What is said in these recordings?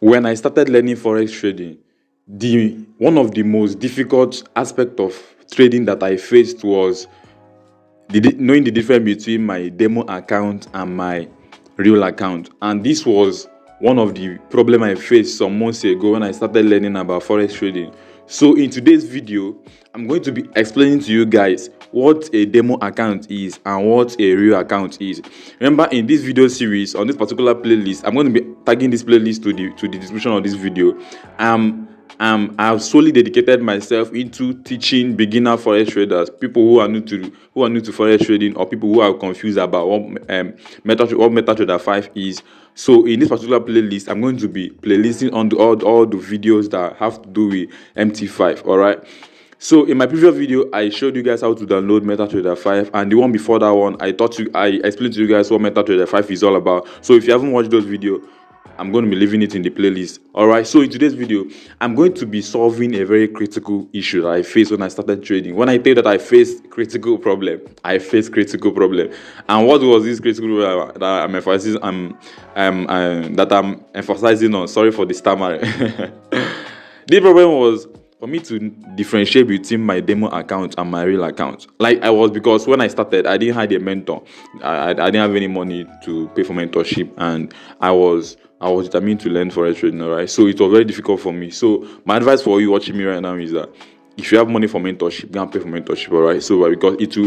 When I started learning forex trading, the one of the most difficult aspect of trading that I faced was knowing the difference between my demo account and my real account. And this was one of the problem I faced some months ago when I started learning about forex trading. So in today's video, I'm going to be explaining to you guys what a demo account is and what a real account is. Remember, in this video series, on this particular playlist, I'm going to be tagging this playlist to the description of this video. I've solely dedicated myself into teaching beginner forex traders, people who are new to forex trading, or people who are confused about what MetaTrader 5 is. So in this particular playlist, I'm going to be playlisting on all the videos that have to do with MT5. All right. So in my previous video, I showed you guys how to download MetaTrader 5, and the one before that one, I explained to you guys what MetaTrader 5 is all about. So if you haven't watched those videos, I'm going to be leaving it in the playlist. All right. So in today's video, I'm going to be solving a very critical issue that I faced when I started trading. When I tell you that I faced critical problem, I faced critical problem. And what was this critical problem that I'm emphasizing on? Sorry for the stammer. The problem was for me to differentiate between my demo account and my real account. Because when I started, I didn't have a mentor. I didn't have any money to pay for mentorship, and I was determined to learn forex trading. All right, so it was very difficult for me. So my advice for you watching me right now is that if you have money for mentorship, go and pay for mentorship. All right, so because it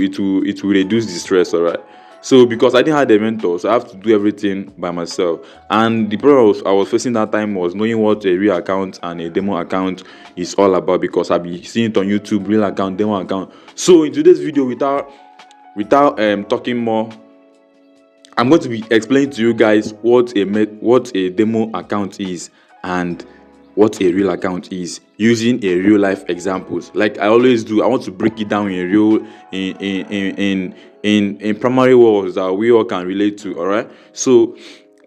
will reduce the stress. All right. So because I didn't have a mentor, so I have to do everything by myself. And the problem I was facing that time was knowing what a real account and a demo account is all about, because I've been seeing it on YouTube, real account, demo account. So in today's video, without talking more, I'm going to be explaining to you guys what a demo account is and what a real account is, using a real life examples. Like I always do, I want to break it down in primary words that we all can relate to. All right. So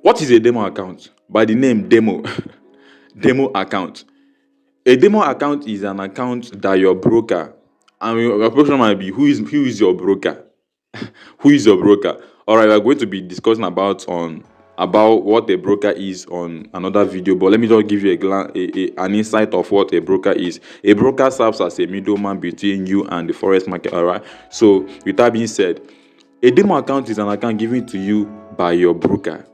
what is a demo account? By the name demo, demo account. A demo account is an account that your broker, and your question might be, who is your broker? Who is your broker? All right, we're going to be discussing about what a broker is on another video, but let me just give you an insight of what a broker is. A broker serves as a middleman between you and the forex market. All right. So with that being said, a demo account is an account given to you by your broker,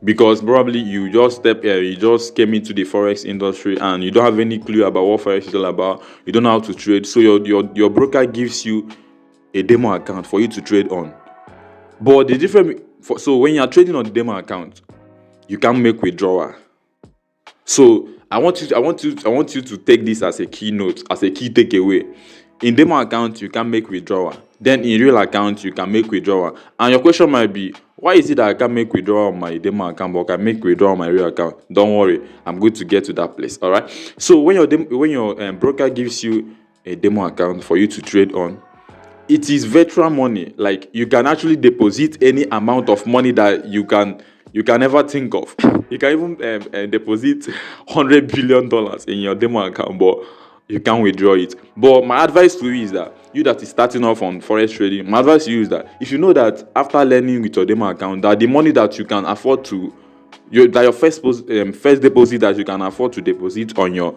because probably you just came into the forex industry and you don't have any clue about what forex is all about. You don't know how to trade, so your broker gives you a demo account for you to trade on. But the difference, so when you are trading on the demo account, you can make withdrawal. So I want you to take this as a keynote, as a key takeaway. In demo account, you can make withdrawal. Then in real account, you can make withdrawal. And your question might be, why is it that I can make withdrawal on my demo account, but I can make withdrawal on my real account? Don't worry, I'm going to get to that place. All right. So when your broker gives you a demo account for you to trade on, it is virtual money. Like you can actually deposit any amount of money that you can ever think of. You can even deposit $100 billion in your demo account, but you can't withdraw it. But my advice to you is that you that is starting off on forex trading, my advice to you is that if you know that after learning with your demo account, that the money that you can afford to your first deposit that you can afford to deposit on your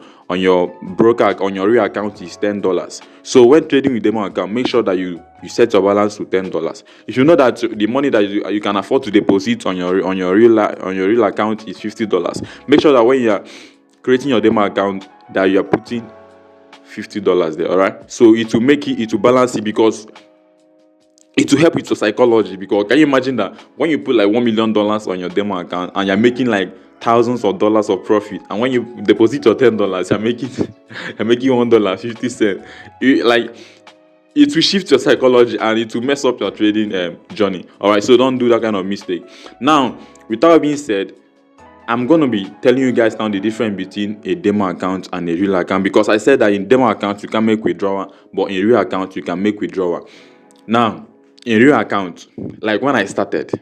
broker, on your real account, is $10. So when trading with demo account, make sure that you set your balance to $10. If you know that the money that you can afford to deposit on your real account is $50, make sure that when you are creating your demo account that you are putting $50 there. All right. So it will balance it, because it will help with your psychology. Because can you imagine that when you put like $1 million on your demo account and you're making like thousands of dollars of profit, and when you deposit your $10, you're making $1.50. It will shift your psychology and it will mess up your trading journey. All right, so don't do that kind of mistake. Now, with that being said, I'm going to be telling you guys now the difference between a demo account and a real account, because I said that in demo account you can make withdrawal, but in real account you can make withdrawal. Now, in real account, like when I started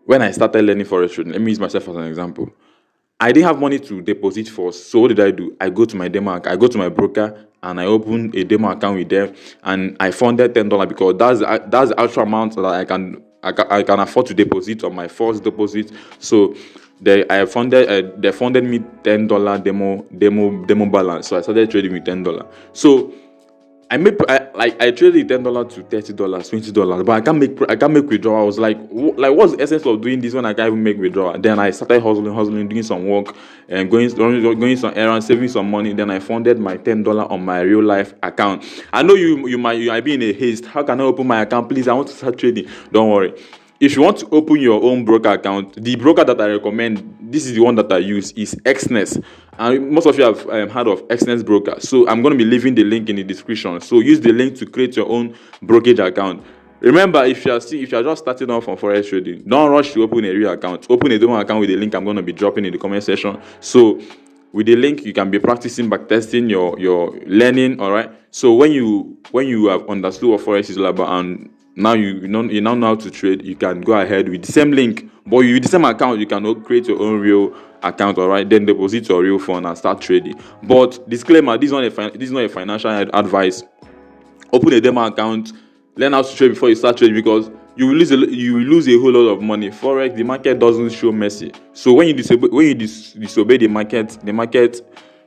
learning forex trading, let me use myself as an example. I didn't have money to deposit first, so what did I do? I go to my demo account, I go to my broker, and I open a demo account with them, and I funded $10 because that's the actual amount that I can afford to deposit on my first deposit. So They funded me $10 demo balance, so I started trading with $10. So I traded $10 to $30, $20, but I can't make withdrawal. I was like, what's the essence of doing this when I can't even make withdrawal? Then I started hustling, doing some work, and going some errands, saving some money. Then I funded my $10 on my real life account. I know you might be in a haste. How can I open my account, please? I want to start trading. Don't worry. If you want to open your own broker account, the broker that I recommend, this is the one that I use, is Xness. And most of you have heard of Xness broker. So I'm going to be leaving the link in the description. So use the link to create your own brokerage account. Remember, if you're just starting off on Forex trading, don't rush to open a real account. Open a demo account with the link I'm going to be dropping in the comment section. So with the link, you can be practicing, backtesting your learning. All right. So when you have understood what Forex is all about, and now you now know how to trade, you can go ahead with the same link, but with the same account, you can create your own real account, all right? Then deposit your real fund and start trading. But disclaimer: this is not a financial advice. Open a demo account, learn how to trade before you start trading, because you will lose a whole lot of money. Forex, the market doesn't show mercy. So when you disobey the market,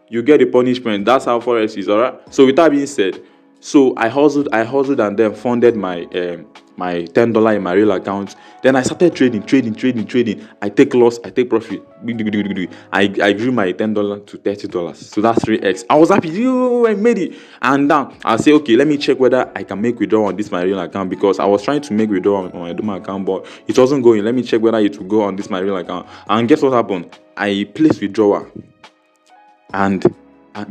you get a punishment. That's how Forex is, all right? So with that being said, so I hustled and then funded my my $10 in my real account. Then I started trading. I take loss, I take profit. I grew my $10 to $30. So that's 3x. I was happy. I made it. And now I'll say, okay, let me check whether I can make withdrawal on this my real account, because I was trying to make withdrawal on my demo account, but it wasn't going. Let me check whether it will go on this my real account. And guess what happened? I placed withdrawal. And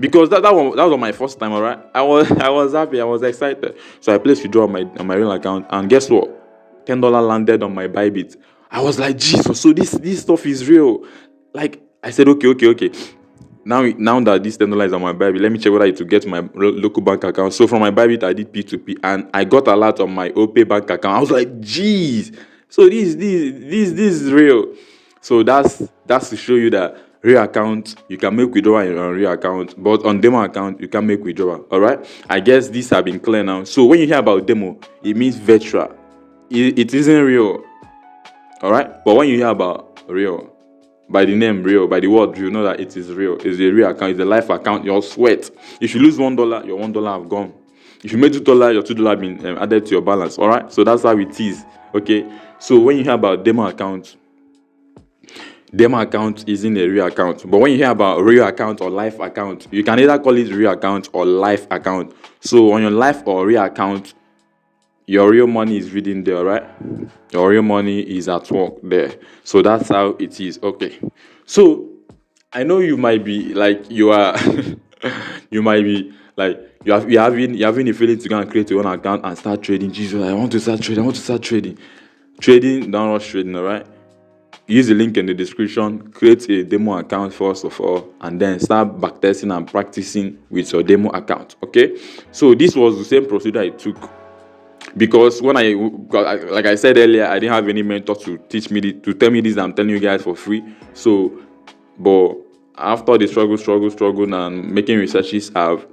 because that was my first time, all right, I was happy, I was excited. So I placed withdrawal on my real account, and guess what? $10 landed on my Bybit. I was like, Jesus, so this stuff is real. Like, I said, okay. Now that this $10 is on my Bybit, let me check whether it will get to my local bank account. So from my Bybit, I did P2P, and I got a lot on my OPay bank account. I was like, geez, so this is real. So that's to show you that real account, you can make withdrawal on real account, but on demo account, you can make withdrawal. All right, I guess these have been clear now. So when you hear about demo, it means virtual. It isn't real. All right, but when you hear about real, by the name real, by the word, you know that it is real. It's a real account. It's a life account. Your sweat. If you lose $1, your $1 have gone. If you made $2, your $2 have been added to your balance. All right, so that's how it is. Okay, so when you hear about demo account isn't a real account. But when you hear about real account or life account, you can either call it real account or life account. So on your life or real account, your real money is reading there, right? Your real money is at work there. So that's how it is. Okay. So I know you might be like, you are you might be like, you're having a feeling to go and create your own account and start trading. Jesus, I want to start trading. Trading, don't rush trading, all right? Use the link in the description, create a demo account first of all, and then start backtesting and practicing with your demo account. Okay, so this was the same procedure I took, because when like I said earlier, I didn't have any mentor to teach me to tell me this. I'm telling you guys for free. So, but after the struggle and making researches, I've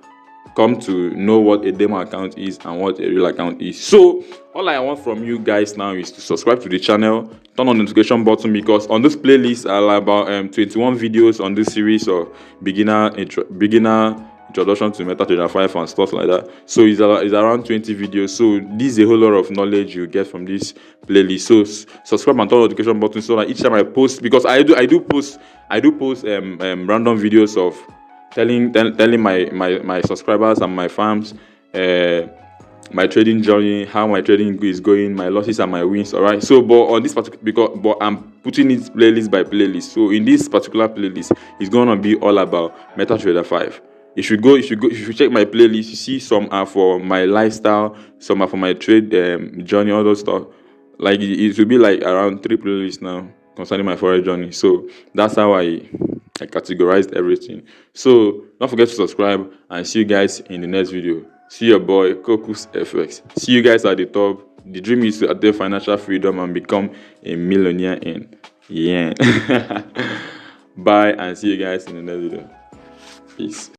come to know what a demo account is and what a real account is. So all I want from you guys now is to subscribe to the channel, turn on the notification button, because on this playlist I'll have about 21 videos on this series of beginner introduction to MetaTrader 5 and stuff like that. So it's around 20 videos. So this is a whole lot of knowledge you get from this playlist. So subscribe and turn on the notification button, so that each time I post, because I do post random videos of telling my subscribers and my fans my trading journey, how my trading is going, my losses and my wins. All right. So, but on this particular, but I'm putting it playlist by playlist. So in this particular playlist, it's gonna be all about MetaTrader 5. If you check my playlist, you see some are for my lifestyle, some are for my trade journey, all those stuff. Like it will be like around 3 playlists now concerning my forex journey. So that's how I categorized everything. So don't forget to subscribe, and see you guys in the next video. See your boy Cocos FX. See you guys at the top. The dream is to attain financial freedom and become a millionaire in yen. Bye, and see you guys in the next video. Peace.